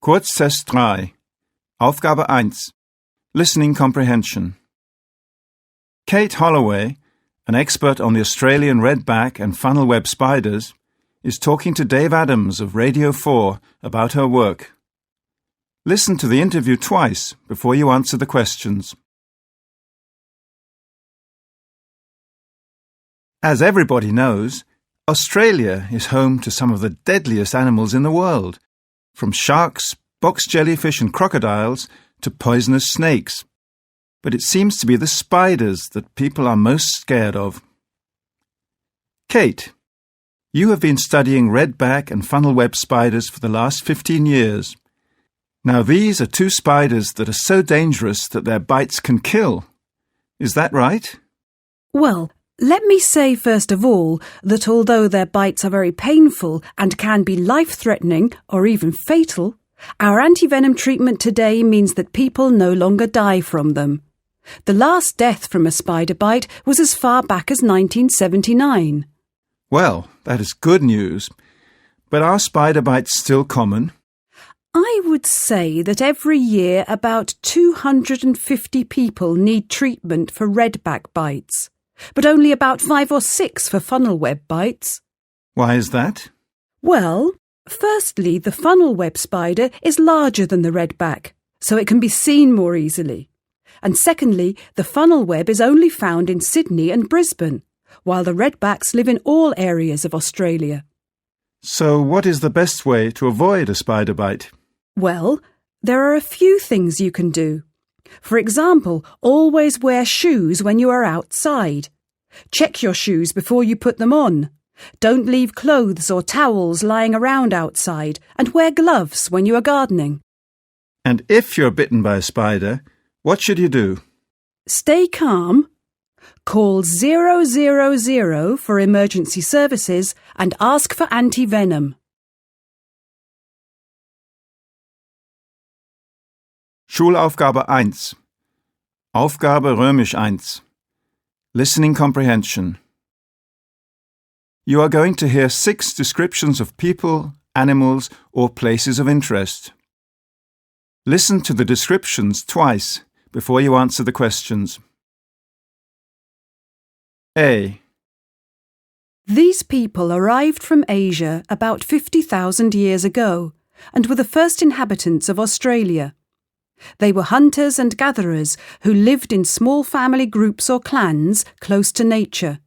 Kurztest 3. Aufgabe I. Listening Comprehension. Kate Holloway, an expert on the Australian redback and funnel web spiders, is talking to Dave Adams of Radio 4 about her work. Listen to the interview twice before you answer the questions. As everybody knows, Australia is home to some of the deadliest animals in the world, from sharks, box jellyfish and crocodiles to poisonous snakes. But it seems to be the spiders that people are most scared of. Kate, you have been studying redback and funnel web spiders for the last 15 years. Now these are two spiders that are so dangerous that their bites can kill. Is that right? Well, let me say first of all that although their bites are very painful and can be life-threatening or even fatal, our anti-venom treatment today means that people no longer die from them. The last death from a spider bite was as far back as 1979. Well, that is good news. But are spider bites still common? I would say that every year about 250 people need treatment for redback bites, but only about 5 or 6 for funnel web bites. Why is that? Well, firstly, the funnel web spider is larger than the redback, so it can be seen more easily. And secondly, the funnel web is only found in Sydney and Brisbane, while the redbacks live in all areas of Australia. So what is the best way to avoid a spider bite? Well, there are a few things you can do. For example, always wear shoes when you are outside. Check your shoes before you put them on. Don't leave clothes or towels lying around outside, and wear gloves when you are gardening. And if you're bitten by a spider, what should you do? Stay calm. Call 000 for emergency services and ask for anti-venom. Schulaufgabe I. Aufgabe römisch 1. Listening Comprehension. You are going to hear 6 descriptions of people, animals, or places of interest. Listen to the descriptions twice before you answer the questions. A. These people arrived from Asia about 50,000 years ago and were the first inhabitants of Australia. They were hunters and gatherers who lived in small family groups or clans close to nature.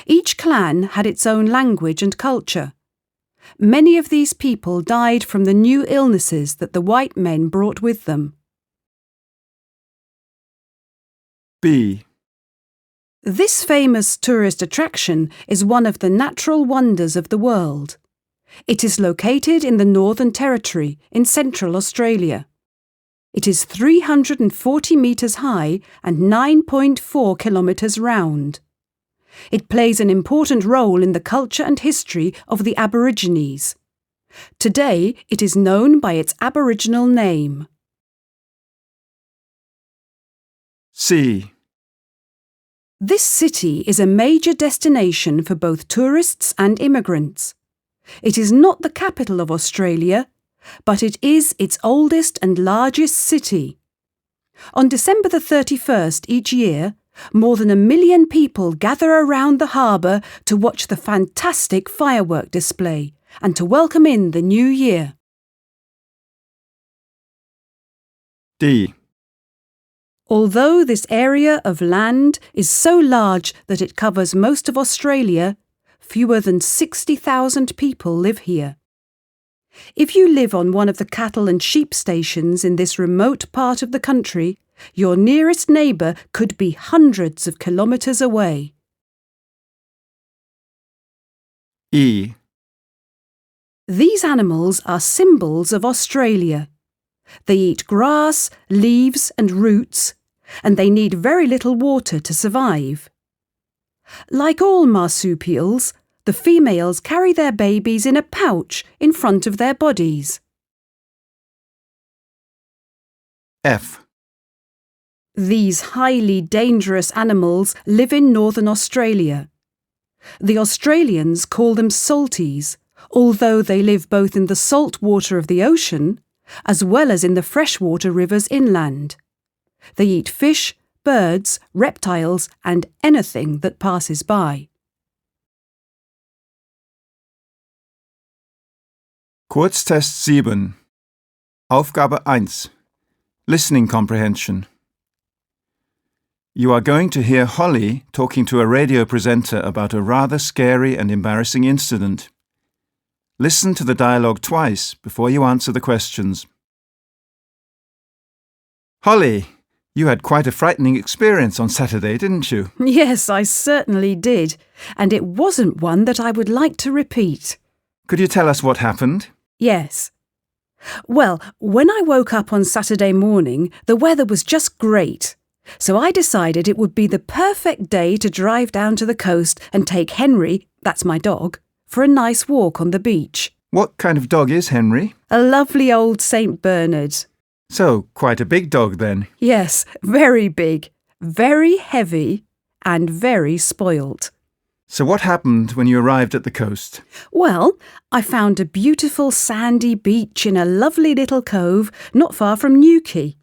Each clan had its own language and culture. Many of these people died from the new illnesses that the white men brought with them. B. This famous tourist attraction is one of the natural wonders of the world. It is located in the Northern Territory in Central Australia. It is 340 metres high and 9.4 kilometres round. It plays an important role in the culture and history of the Aborigines. Today, it is known by its Aboriginal name. C. This city is a major destination for both tourists and immigrants. It is not the capital of Australia, but it is its oldest and largest city. On December the 31st each year, more than 1 million people gather around the harbour to watch the fantastic firework display and to welcome in the new year. D. Although this area of land is so large that it covers most of Australia, fewer than 60,000 people live here. If you live on one of the cattle and sheep stations in this remote part of the country, your nearest neighbour could be hundreds of kilometres away. E. These animals are symbols of Australia. They eat grass, leaves and roots, and they need very little water to survive. Like all marsupials, the females carry their babies in a pouch in front of their bodies. F. These highly dangerous animals live in northern Australia. The Australians call them salties, although they live both in the salt water of the ocean as well as in the freshwater rivers inland. They eat fish, birds, reptiles, and anything that passes by. Kurztest 7. Aufgabe I. Listening comprehension. You are going to hear Holly talking to a radio presenter about a rather scary and embarrassing incident. Listen to the dialogue twice before you answer the questions. Holly, you had quite a frightening experience on Saturday, didn't you? Yes, I certainly did, and it wasn't one that I would like to repeat. Could you tell us what happened? Yes. Well, when I woke up on Saturday morning, the weather was just great. So I decided it would be the perfect day to drive down to the coast and take Henry, that's my dog, for a nice walk on the beach. What kind of dog is Henry? A lovely old St. Bernard. So, quite a big dog then. Yes, very big, very heavy, and very spoilt. So what happened when you arrived at the coast? Well, I found a beautiful sandy beach in a lovely little cove not far from Newquay.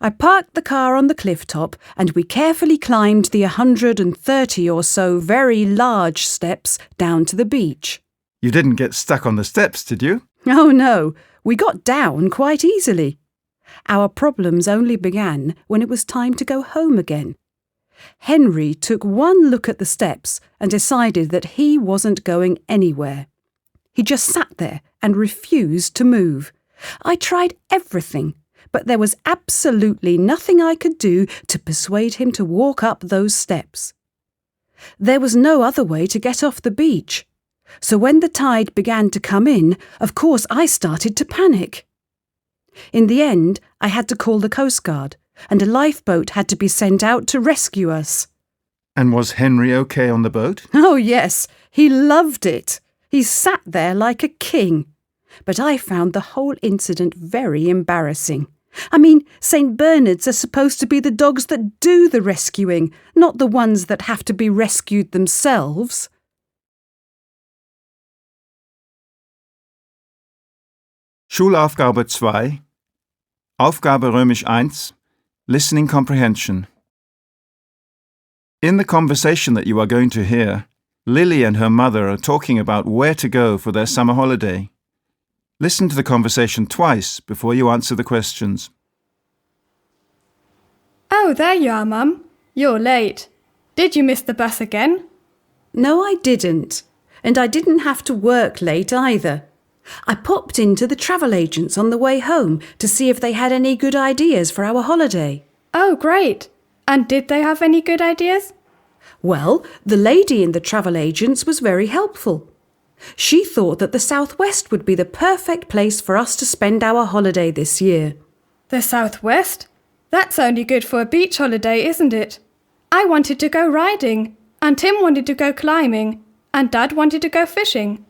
I parked the car on the cliff top and we carefully climbed the 130 or so very large steps down to the beach. You didn't get stuck on the steps, did you? Oh no, we got down quite easily. Our problems only began when it was time to go home again. Henry took one look at the steps and decided that he wasn't going anywhere. He just sat there and refused to move. I tried everything, but there was absolutely nothing I could do to persuade him to walk up those steps. There was no other way to get off the beach. So when the tide began to come in, of course I started to panic. In the end, I had to call the Coast Guard, and a lifeboat had to be sent out to rescue us. And was Henry okay on the boat? Oh yes, he loved it. He sat there like a king. But I found the whole incident very embarrassing. I mean, St. Bernards are supposed to be the dogs that do the rescuing, not the ones that have to be rescued themselves. Schulaufgabe 2. Aufgabe römisch 1. Listening comprehension. In the conversation that you are going to hear, Lily and her mother are talking about where to go for their summer holiday. Listen to the conversation twice before you answer the questions. Oh, there you are, Mum. You're late. Did you miss the bus again? No, I didn't. And I didn't have to work late either. I popped into the travel agents on the way home to see if they had any good ideas for our holiday. Oh, great. And did they have any good ideas? Well, the lady in the travel agents was very helpful. She thought that the southwest would be the perfect place for us to spend our holiday this year. The southwest? That's only good for a beach holiday, isn't it? I wanted to go riding, and Tim wanted to go climbing, and Dad wanted to go fishing.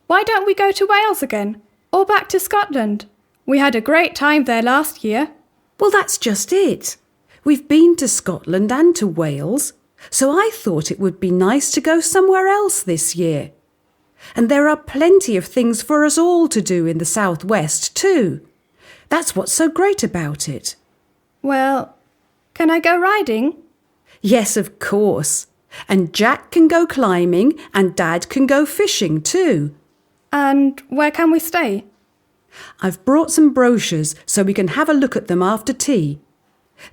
Why don't we go to Wales again? Or back to Scotland? We had a great time there last year. Well, that's just it. We've been to Scotland and to Wales, so I thought it would be nice to go somewhere else this year. And there are plenty of things for us all to do in the southwest too. That's what's so great about it. Well, can I go riding? Yes, of course. And Jack can go climbing and Dad can go fishing too. And where can we stay? I've brought some brochures so we can have a look at them after tea.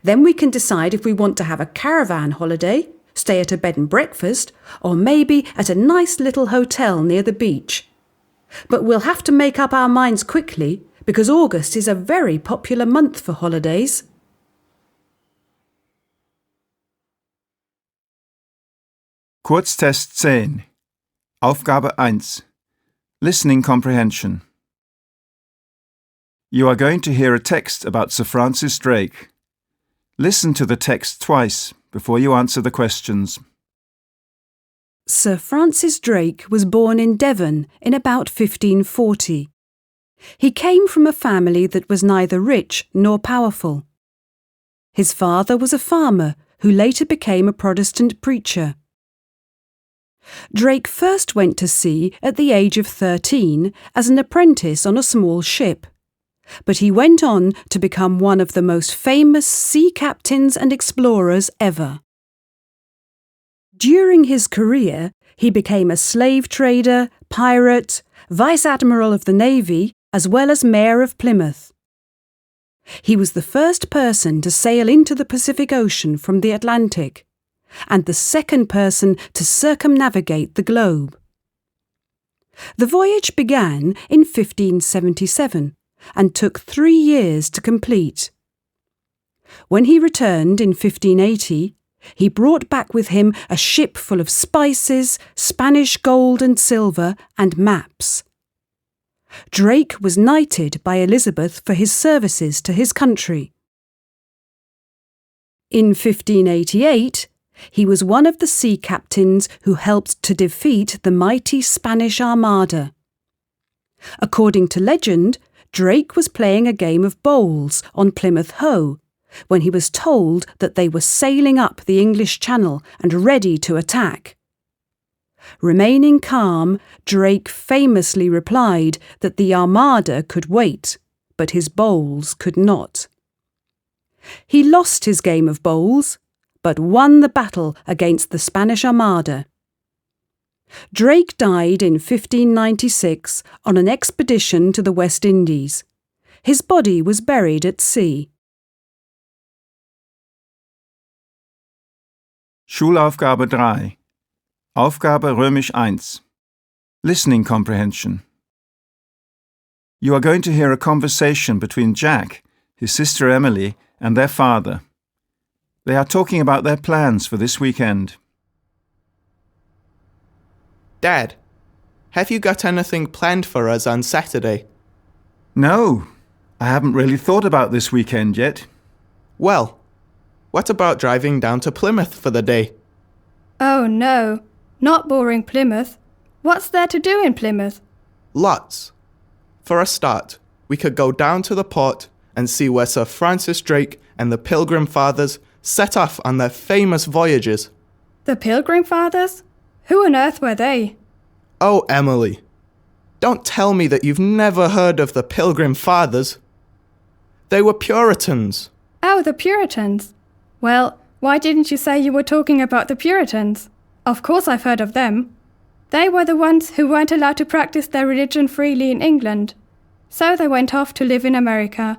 Then we can decide if we want to have a caravan holiday, stay at a bed and breakfast, or maybe at a nice little hotel near the beach. But we'll have to make up our minds quickly because August is a very popular month for holidays. Kurztest 10. Aufgabe 1. Listening comprehension. You are going to hear a text about Sir Francis Drake. Listen to the text twice before you answer the questions. Sir Francis Drake was born in Devon in about 1540. He came from a family that was neither rich nor powerful. His father was a farmer who later became a Protestant preacher. Drake first went to sea at the age of 13 as an apprentice on a small ship, but he went on to become one of the most famous sea captains and explorers ever. During his career, he became a slave trader, pirate, Vice Admiral of the Navy, as well as Mayor of Plymouth. He was the first person to sail into the Pacific Ocean from the Atlantic, and the second person to circumnavigate the globe. The voyage began in 1577 and took 3 years to complete. When he returned in 1580, he brought back with him a ship full of spices, Spanish gold and silver, and maps. Drake was knighted by Elizabeth for his services to his country. In 1588, he was one of the sea captains who helped to defeat the mighty Spanish Armada. According to legend, Drake was playing a game of bowls on Plymouth Hoe when he was told that they were sailing up the English Channel and ready to attack. Remaining calm, Drake famously replied that the Armada could wait, but his bowls could not. He lost his game of bowls, but won the battle against the Spanish Armada. Drake died in 1596 on an expedition to the West Indies. His body was buried at sea. Schulaufgabe 3. Aufgabe I. Listening Comprehension. You are going to hear a conversation between Jack, his sister Emily, and their father. They are talking about their plans for this weekend. Dad, have you got anything planned for us on Saturday? No, I haven't really thought about this weekend yet. Well, what about driving down to Plymouth for the day? Oh no, not boring Plymouth. What's there to do in Plymouth? Lots. For a start, we could go down to the port and see where Sir Francis Drake and the Pilgrim Fathers set off on their famous voyages. The Pilgrim Fathers? Who on earth were they? Oh, Emily, don't tell me that you've never heard of the Pilgrim Fathers. They were Puritans. Oh, the Puritans. Well, why didn't you say you were talking about the Puritans? Of course I've heard of them. They were the ones who weren't allowed to practice their religion freely in England. So they went off to live in America.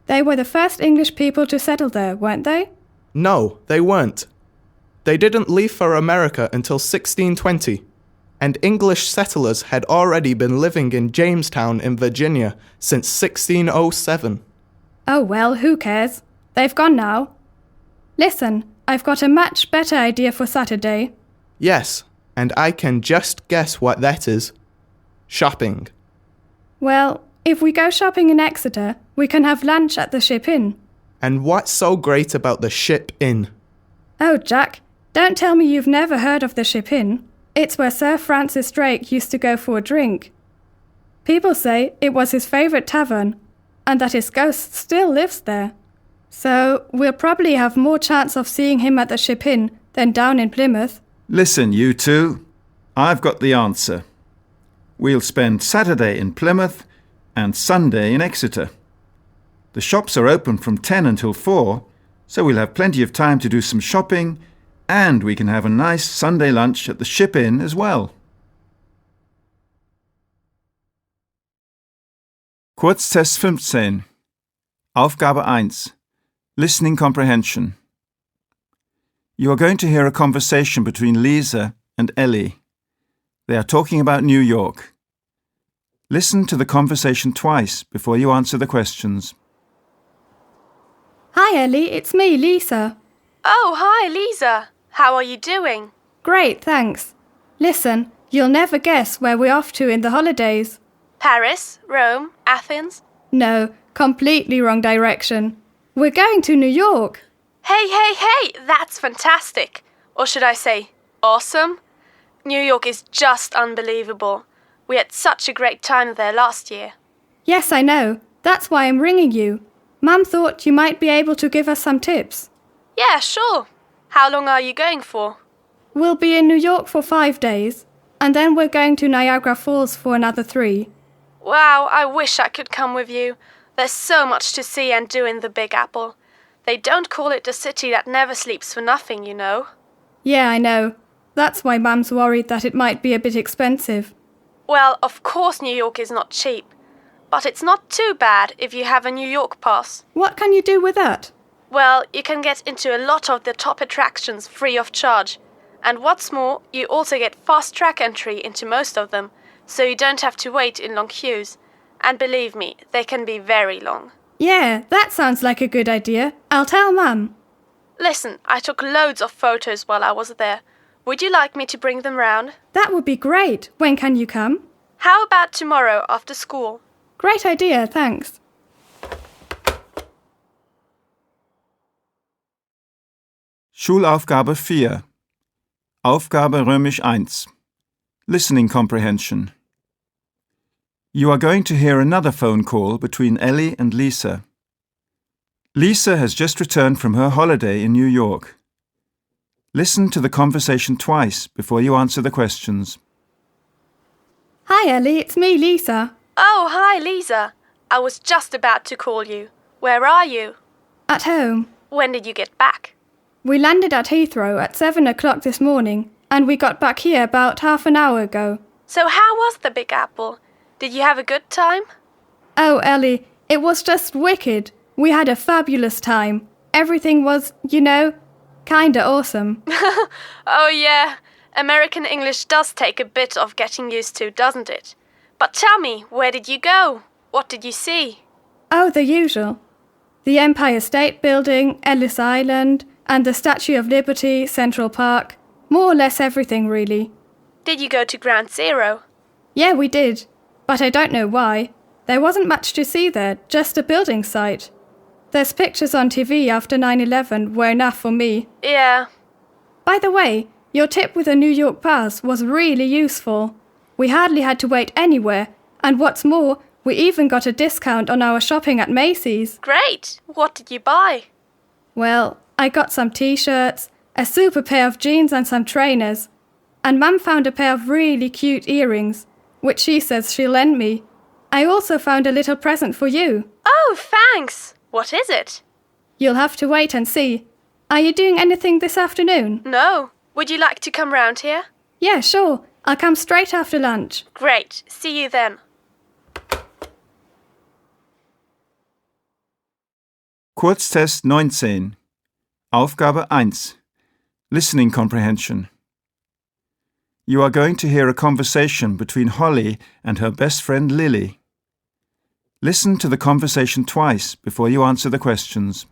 They were the first English people to settle there, weren't they? No, they weren't. They didn't leave for America until 1620, and English settlers had already been living in Jamestown in Virginia since 1607. Oh well, who cares? They've gone now. Listen, I've got a much better idea for Saturday. Yes, and I can just guess what that is. Shopping. Well, if we go shopping in Exeter, we can have lunch at the Ship Inn. And what's so great about the Ship Inn? Oh, Jack, don't tell me you've never heard of the Ship Inn. It's where Sir Francis Drake used to go for a drink. People say it was his favourite tavern, and that his ghost still lives there. So we'll probably have more chance of seeing him at the Ship Inn than down in Plymouth. Listen, you two. I've got the answer. We'll spend Saturday in Plymouth and Sunday in Exeter. The shops are open from 10 until 4, so we'll have plenty of time to do some shopping, and we can have a nice Sunday lunch at the Ship Inn as well. Kurztest 15. Aufgabe I. Listening Comprehension. You are going to hear a conversation between Lisa and Ellie. They are talking about New York. Listen to the conversation twice before you answer the questions. Hi Ellie, it's me, Lisa. Oh, hi Lisa. How are you doing? Great, thanks. Listen, you'll never guess where we're off to in the holidays. Paris, Rome, Athens? No, completely wrong direction. We're going to New York. Hey, that's fantastic. Or should I say, awesome? New York is just unbelievable. We had such a great time there last year. Yes, I know. That's why I'm ringing you. Mum thought you might be able to give us some tips. Yeah, sure. How long are you going for? We'll be in New York for 5 days, and then we're going to Niagara Falls for another 3. Wow, I wish I could come with you. There's so much to see and do in the Big Apple. They don't call it the city that never sleeps for nothing, you know. Yeah, I know. That's why Mum's worried that it might be a bit expensive. Well, of course New York is not cheap. But it's not too bad if you have a New York pass. What can you do with that? Well, you can get into a lot of the top attractions free of charge. And what's more, you also get fast-track entry into most of them, so you don't have to wait in long queues. And believe me, they can be very long. Yeah, that sounds like a good idea. I'll tell Mum. Listen, I took loads of photos while I was there. Would you like me to bring them round? That would be great. When can you come? How about tomorrow after school? Great idea, thanks. Schulaufgabe 4. Aufgabe Römisch I. Listening Comprehension. You are going to hear another phone call between Ellie and Lisa. Lisa has just returned from her holiday in New York. Listen to the conversation twice before you answer the questions. Hi, Ellie, it's me, Lisa. Oh, hi, Lisa. I was just about to call you. Where are you? At home. When did you get back? We landed at Heathrow at 7 o'clock this morning, and we got back here about half an hour ago. So how was the Big Apple? Did you have a good time? Oh, Ellie, it was just wicked. We had a fabulous time. Everything was, kinda awesome. Oh yeah, American English does take a bit of getting used to, doesn't it? But tell me, where did you go? What did you see? Oh, the usual. The Empire State Building, Ellis Island, and the Statue of Liberty, Central Park. More or less everything, really. Did you go to Ground Zero? Yeah, we did. But I don't know why. There wasn't much to see there, just a building site. There's pictures on TV after 9/11 were enough for me. Yeah. By the way, your tip with a New York pass was really useful. We hardly had to wait anywhere, and what's more, we even got a discount on our shopping at Macy's. Great! What did you buy? Well, I got some t-shirts, a super pair of jeans and some trainers. And Mum found a pair of really cute earrings, which she says she'll lend me. I also found a little present for you. Oh, thanks! What is it? You'll have to wait and see. Are you doing anything this afternoon? No. Would you like to come round here? Yeah, sure. I'll come straight after lunch. Great. See you then. Kurztest 19. Aufgabe I. Listening Comprehension. You are going to hear a conversation between Holly and her best friend Lily. Listen to the conversation twice before you answer the questions.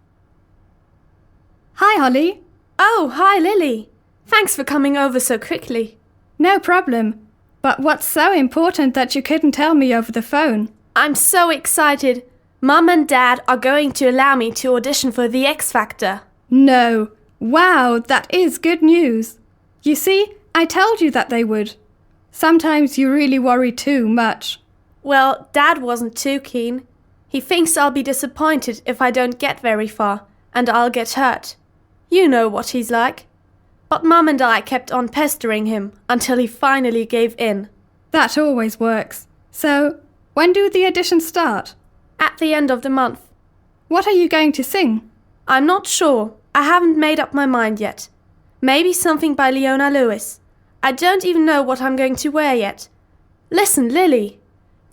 Hi, Holly. Oh, hi, Lily. Thanks for coming over so quickly. No problem. But what's so important that you couldn't tell me over the phone? I'm so excited. Mum and Dad are going to allow me to audition for the X Factor. No. Wow, that is good news. You see, I told you that they would. Sometimes you really worry too much. Well, Dad wasn't too keen. He thinks I'll be disappointed if I don't get very far, and I'll get hurt. You know what he's like. But Mum and I kept on pestering him until he finally gave in. That always works. So, when do the auditions start? At the end of the month. What are you going to sing? I'm not sure. I haven't made up my mind yet. Maybe something by Leona Lewis. I don't even know what I'm going to wear yet. Listen, Lily.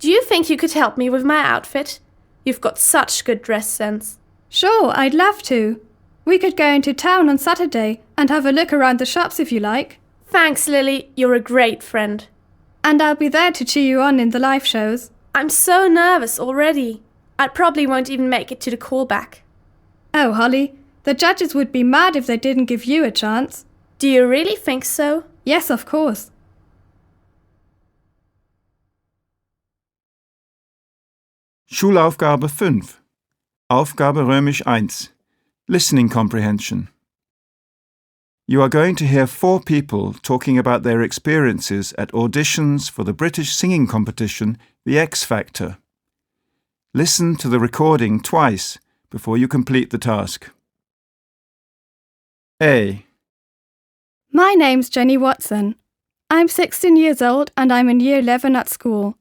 Do you think you could help me with my outfit? You've got such good dress sense. Sure, I'd love to. We could go into town on Saturday and have a look around the shops if you like. Thanks, Lily. You're a great friend. And I'll be there to cheer you on in the live shows. I'm so nervous already. I probably won't even make it to the callback. Oh, Holly, the judges would be mad if they didn't give you a chance. Do you really think so? Yes, of course. Schulaufgabe 5. Aufgabe Römisch I. Listening Comprehension. You are going to hear 4 people talking about their experiences at auditions for the British singing competition, The X Factor. Listen to the recording twice before you complete the task. A. My name's Jenny Watson. I'm 16 years old and I'm in Year 11 at school.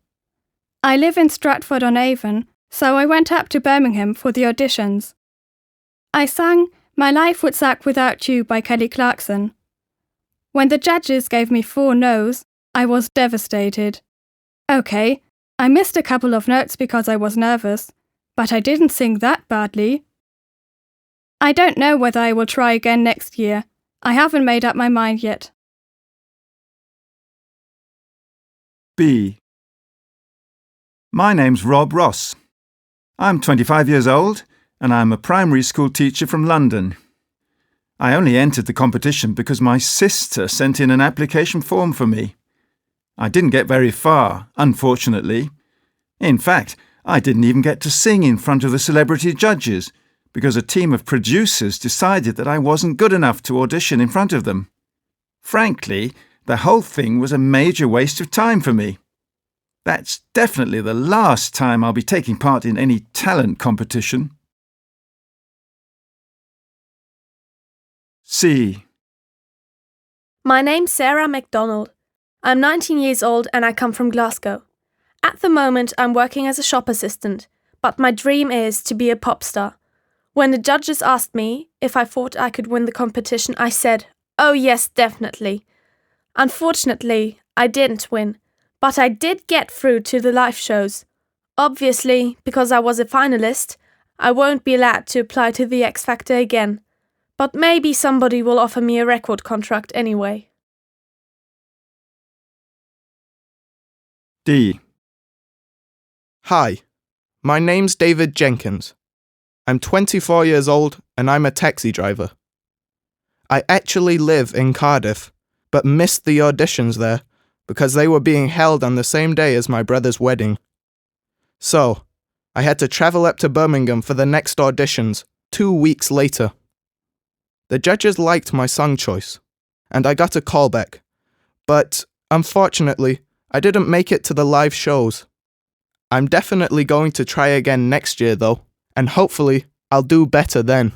I live in Stratford-on-Avon, so I went up to Birmingham for the auditions. I sang My Life Would Suck Without You by Kelly Clarkson. When the judges gave me 4 no's, I was devastated. Okay, I missed a couple of notes because I was nervous, but I didn't sing that badly. I don't know whether I will try again next year. I haven't made up my mind yet. B. My name's Rob Ross. I'm 25 years old and I'm a primary school teacher from London. I only entered the competition because my sister sent in an application form for me. I didn't get very far, unfortunately. In fact, I didn't even get to sing in front of the celebrity judges because a team of producers decided that I wasn't good enough to audition in front of them. Frankly, the whole thing was a major waste of time for me. That's definitely the last time I'll be taking part in any talent competition. C. My name's Sarah MacDonald. I'm 19 years old and I come from Glasgow. At the moment, I'm working as a shop assistant, but my dream is to be a pop star. When the judges asked me if I thought I could win the competition, I said, "Oh yes, definitely." Unfortunately, I didn't win, but I did get through to the live shows. Obviously, because I was a finalist, I won't be allowed to apply to the X Factor again. But maybe somebody will offer me a record contract anyway. D. Hi, my name's David Jenkins. I'm 24 years old and I'm a taxi driver. I actually live in Cardiff, but missed the auditions there because they were being held on the same day as my brother's wedding. So, I had to travel up to Birmingham for the next auditions 2 weeks later. The judges liked my song choice, and I got a callback, but unfortunately, I didn't make it to the live shows. I'm definitely going to try again next year though, and hopefully I'll do better then.